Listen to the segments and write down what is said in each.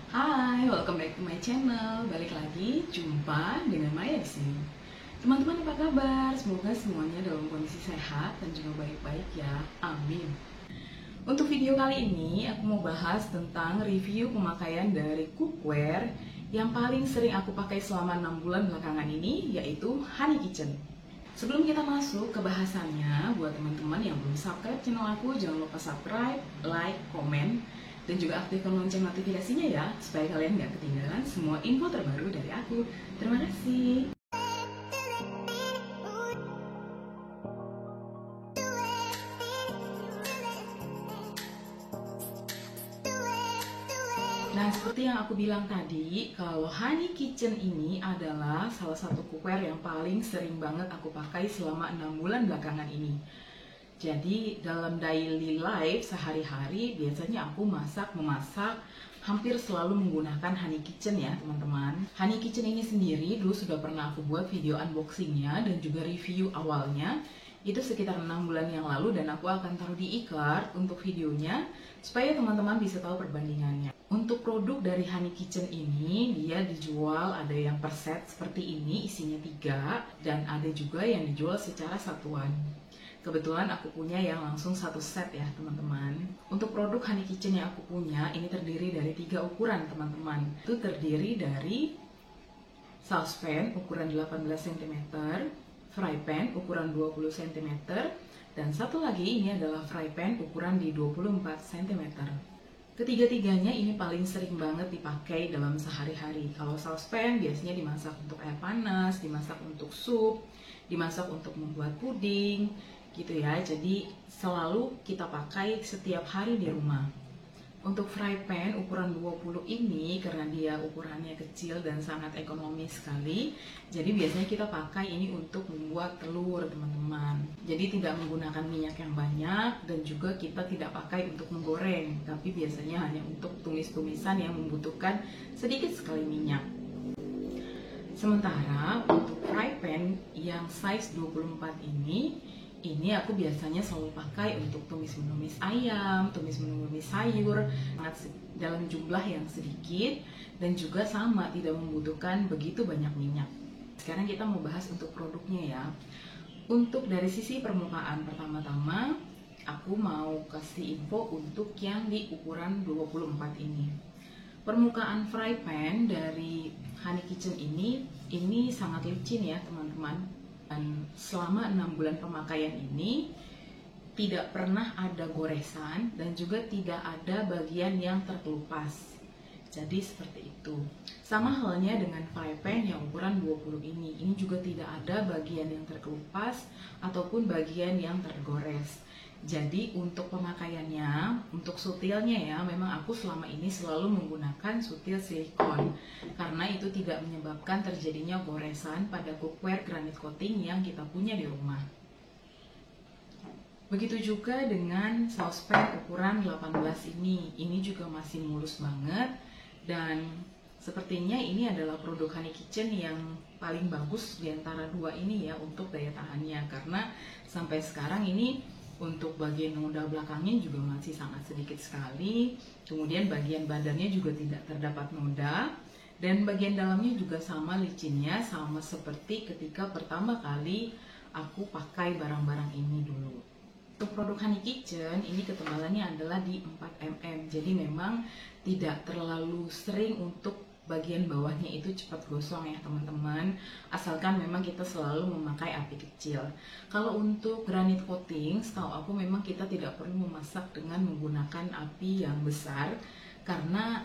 Hai, welcome back to my channel. Balik lagi, jumpa dengan Maya di sini. Teman-teman apa kabar? Semoga semuanya dalam kondisi sehat dan juga baik-baik ya. Amin. Untuk video kali ini, aku mau bahas tentang review pemakaian dari cookware yang paling sering aku pakai selama 6 bulan belakangan ini, yaitu Honey Kitchen. Sebelum kita masuk ke bahasannya, buat teman-teman yang belum subscribe channel aku, jangan lupa subscribe, like, komen, dan juga aktifkan lonceng notifikasinya ya, supaya kalian gak ketinggalan semua info terbaru dari aku. Terima kasih. Nah, seperti yang aku bilang tadi, kalau Honey Kitchen ini adalah salah satu cookware yang paling sering banget aku pakai selama 6 bulan belakangan ini. Jadi dalam daily life sehari-hari biasanya aku memasak hampir selalu menggunakan Honey Kitchen ya teman-teman. Honey Kitchen ini sendiri dulu sudah pernah aku buat video unboxingnya dan juga review awalnya. Itu sekitar 6 bulan yang lalu dan aku akan taruh di e-card untuk videonya supaya teman-teman bisa tahu perbandingannya. Untuk produk dari Honey Kitchen ini dia dijual ada yang per set seperti ini, isinya 3, dan ada juga yang dijual secara satuan. Kebetulan aku punya yang langsung satu set ya teman-teman. Untuk produk Honey Kitchen yang aku punya ini terdiri dari 3 ukuran teman-teman. Itu terdiri dari saucepan ukuran 18 cm, fry pan ukuran 20 cm, dan satu lagi ini adalah fry pan ukuran di 24 cm. Ketiga-tiganya ini paling sering banget dipakai dalam sehari-hari. Kalau saucepan biasanya dimasak untuk air panas, dimasak untuk sup, dimasak untuk membuat puding, gitu ya. Jadi selalu kita pakai setiap hari di rumah. Untuk fry pan ukuran 20 ini karena dia ukurannya kecil dan sangat ekonomis sekali, jadi biasanya kita pakai ini untuk membuat telur teman-teman. Jadi tidak menggunakan minyak yang banyak dan juga kita tidak pakai untuk menggoreng, tapi biasanya hanya untuk tumis-tumisan yang membutuhkan sedikit sekali minyak. Sementara untuk fry pan yang size 24 ini aku biasanya selalu pakai untuk tumis-menumis ayam, tumis-menumis sayur, dalam jumlah yang sedikit dan juga sama tidak membutuhkan begitu banyak minyak. Sekarang kita mau bahas untuk produknya ya. Untuk dari sisi permukaan pertama-tama, aku mau kasih info untuk yang di ukuran 24 ini. Permukaan fry pan dari Honey Kitchen ini sangat licin ya teman-teman. Dan selama 6 bulan pemakaian ini tidak pernah ada goresan dan juga tidak ada bagian yang terkelupas. Jadi seperti itu. Sama halnya dengan fry pan yang ukuran 20 ini juga tidak ada bagian yang terkelupas ataupun bagian yang tergores. Jadi untuk pemakaiannya, untuk sutilnya ya, memang aku selama ini selalu menggunakan sutil silikon karena itu tidak menyebabkan terjadinya goresan pada cookware granite coating yang kita punya di rumah. Begitu juga dengan saucepan ukuran 18 ini juga masih mulus banget dan sepertinya ini adalah produk Honey Kitchen yang paling bagus di antara dua ini ya untuk daya tahannya, karena sampai sekarang ini untuk bagian noda belakangnya juga masih sangat sedikit sekali. Kemudian bagian badannya juga tidak terdapat noda. Dan bagian dalamnya juga sama licinnya, sama seperti ketika pertama kali aku pakai barang-barang ini dulu. Untuk produk Honey Kitchen ini ketebalannya adalah di 4 mm. Jadi memang tidak terlalu sering untuk bagian bawahnya itu cepat gosong ya teman-teman, asalkan memang kita selalu memakai api kecil. Kalau untuk granite coating, setahu aku memang kita tidak perlu memasak dengan menggunakan api yang besar, karena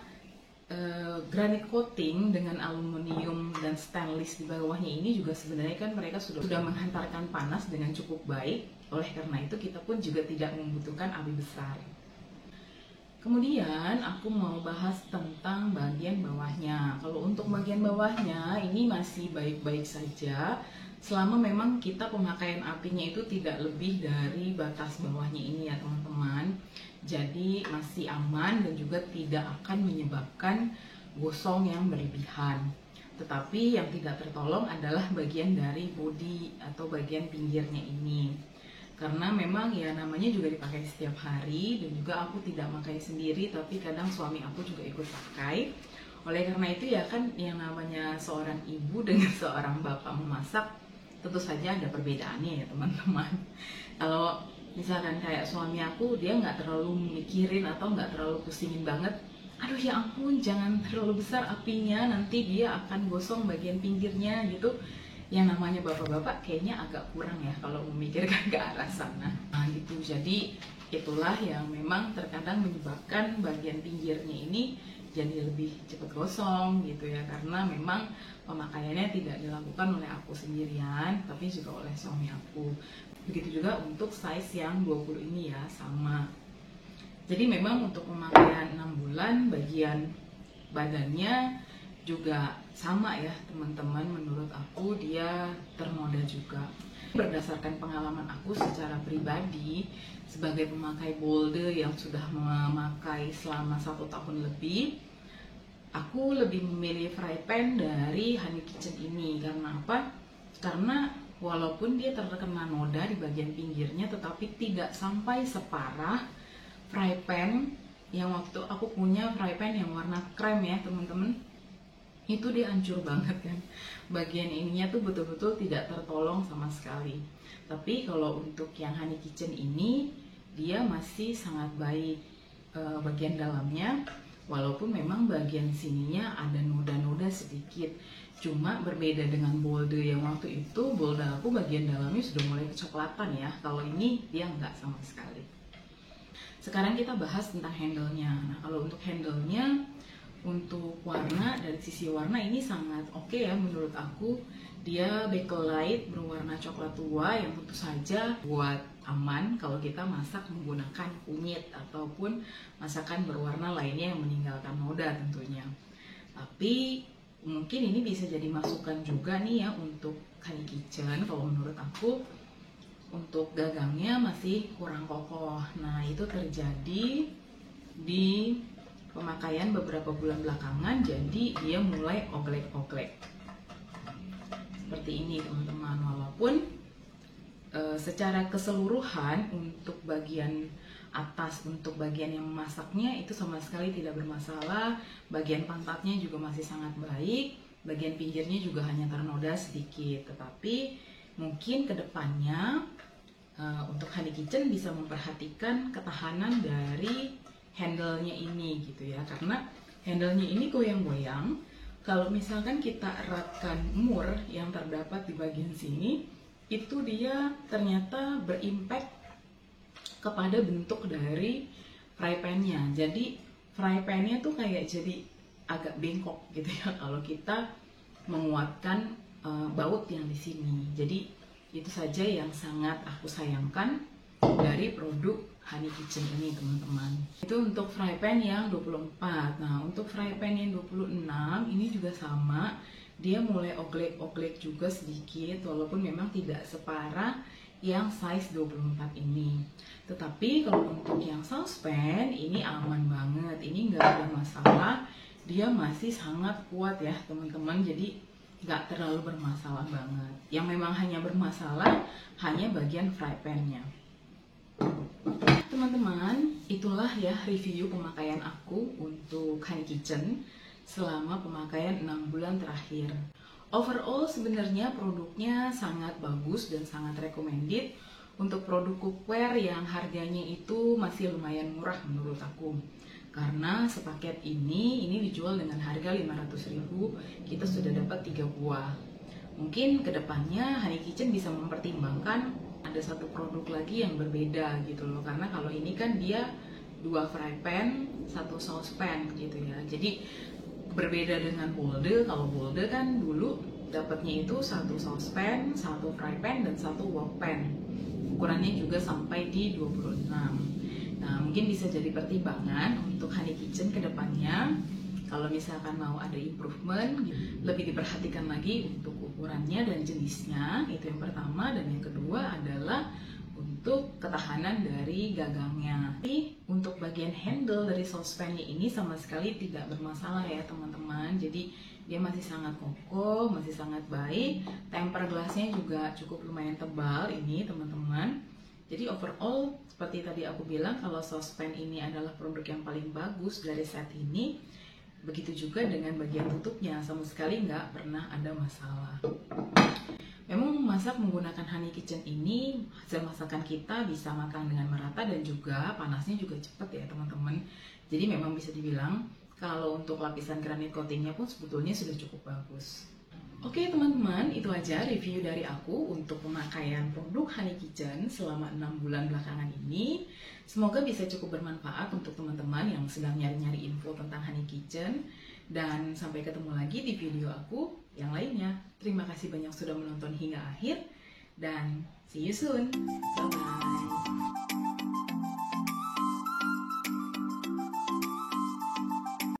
granite coating dengan aluminium dan stainless di bawahnya ini juga sebenarnya kan mereka sudah menghantarkan panas dengan cukup baik. Oleh karena itu kita pun juga tidak membutuhkan api besar. Kemudian aku mau bahas tentang bagian bawahnya. Kalau untuk bagian bawahnya ini masih baik-baik saja, selama memang kita pemakaian apinya itu tidak lebih dari batas bawahnya ini ya teman-teman. Jadi masih aman dan juga tidak akan menyebabkan gosong yang berlebihan. Tetapi yang tidak tertolong adalah bagian dari bodi atau bagian pinggirnya ini. Karena memang ya namanya juga dipakai setiap hari, dan juga aku tidak pakai sendiri, tapi kadang suami aku juga ikut pakai. Oleh karena itu ya kan yang namanya seorang ibu dengan seorang bapak memasak tentu saja ada perbedaannya ya teman-teman. Kalau misalkan kayak suami aku, dia nggak terlalu mikirin atau nggak terlalu pusingin banget, aduh ya ampun jangan terlalu besar apinya, nanti dia akan gosong bagian pinggirnya gitu. Yang namanya bapak-bapak kayaknya agak kurang ya kalau memikirkan ke arah sana. Nah gitu, jadi itulah yang memang terkadang menyebabkan bagian pinggirnya ini jadi lebih cepat gosong gitu ya, karena memang pemakaiannya tidak dilakukan oleh aku sendirian, tapi juga oleh suami aku. Begitu juga untuk size yang 20 ini ya, sama. Jadi memang untuk pemakaian 6 bulan, bagian badannya juga sama ya teman-teman, menurut aku dia ternoda juga. Berdasarkan pengalaman aku secara pribadi sebagai pemakai Boulder yang sudah memakai selama 1 tahun lebih, aku lebih memilih fry pan dari Honey Kitchen ini. Karena apa? Karena walaupun dia terkena noda di bagian pinggirnya, tetapi tidak sampai separah fry pan yang waktu aku punya fry pan yang warna krem ya teman-teman. Itu dia hancur banget kan, bagian ininya tuh betul-betul tidak tertolong sama sekali. Tapi kalau untuk yang Honey Kitchen ini dia masih sangat baik bagian dalamnya, walaupun memang bagian sininya ada noda-noda sedikit. Cuma berbeda dengan Boulder yang waktu itu, Boulder aku bagian dalamnya sudah mulai kecoklatan ya, kalau ini dia nggak sama sekali. Sekarang kita bahas tentang handle-nya. Nah kalau untuk handle-nya, untuk warna, dari sisi warna ini sangat oke ya menurut aku. Dia backlight berwarna coklat tua yang tentu saja buat aman kalau kita masak menggunakan kunyit ataupun masakan berwarna lainnya yang meninggalkan noda tentunya. Tapi mungkin ini bisa jadi masukan juga nih ya untuk Honey Kitchen. Kalau menurut aku untuk gagangnya masih kurang kokoh. Nah itu terjadi di pemakaian beberapa bulan belakangan, jadi dia mulai oglek-oglek seperti ini teman-teman. Walaupun secara keseluruhan untuk bagian atas, untuk bagian yang memasaknya itu sama sekali tidak bermasalah. Bagian pantatnya juga masih sangat baik, bagian pinggirnya juga hanya ternoda sedikit. Tetapi mungkin kedepannya untuk Honey Kitchen bisa memperhatikan ketahanan dari handle-nya ini gitu ya, karena handle-nya ini goyang-goyang. Kalau misalkan kita eratkan mur yang terdapat di bagian sini, itu dia ternyata berimpact kepada bentuk dari fry pan-nya. Jadi fry pan-nya tuh kayak jadi agak bengkok gitu ya kalau kita menguatkan baut yang di sini. Jadi itu saja yang sangat aku sayangkan dari produk Honey Kitchen ini teman-teman. Itu untuk fry pan yang 24. Nah untuk fry pan yang 26 ini juga sama, dia mulai oglek-oglek juga sedikit, walaupun memang tidak separah yang size 24 ini. Tetapi kalau untuk yang saucepan ini aman banget, ini nggak ada masalah, dia masih sangat kuat ya teman-teman, jadi nggak terlalu bermasalah banget. Yang memang hanya bermasalah hanya bagian fry pan-nya. Teman-teman, itulah ya review pemakaian aku untuk Honey Kitchen selama pemakaian 6 bulan terakhir. Overall sebenarnya produknya sangat bagus dan sangat recommended untuk produk cookware yang harganya itu masih lumayan murah menurut aku. karena sepaket ini dijual dengan harga 500.000, kita sudah dapat 3 buah. Mungkin kedepannya Honey Kitchen bisa mempertimbangkan ada satu produk lagi yang berbeda gitu loh, karena kalau ini kan dia 2 fry pan, 1 saucepan gitu ya. Jadi berbeda dengan Bolde. Kalau Bolde kan dulu dapatnya itu 1 saucepan, 1 fry pan, dan 1 wok pan. Ukurannya juga sampai di 26. Nah, mungkin bisa jadi pertimbangan untuk Honey Kitchen ke depannya. Kalau misalkan mau ada improvement, lebih diperhatikan lagi untuk ukurannya dan jenisnya. Itu yang pertama. Dan yang kedua adalah untuk ketahanan dari gagangnya. Tapi untuk bagian handle dari saucepannya ini sama sekali tidak bermasalah ya teman-teman. Jadi dia masih sangat kokoh, masih sangat baik. Temper gelasnya juga cukup lumayan tebal ini teman-teman. Jadi overall seperti tadi aku bilang, kalau saucepan ini adalah produk yang paling bagus dari set ini. Begitu juga dengan bagian tutupnya, sama sekali nggak pernah ada masalah. Memang memasak menggunakan Honey Kitchen ini, hasil masakan kita bisa matang dengan merata dan juga panasnya juga cepat ya teman-teman. Jadi memang bisa dibilang kalau untuk lapisan granit coatingnya pun sebetulnya sudah cukup bagus. Oke teman-teman, itu aja review dari aku untuk pemakaian produk Honey Kitchen selama 6 bulan belakangan ini. Semoga bisa cukup bermanfaat untuk teman-teman yang sedang nyari-nyari info tentang Honey Kitchen. Dan sampai ketemu lagi di video aku yang lainnya. Terima kasih banyak sudah menonton hingga akhir, dan see you soon. Bye-bye.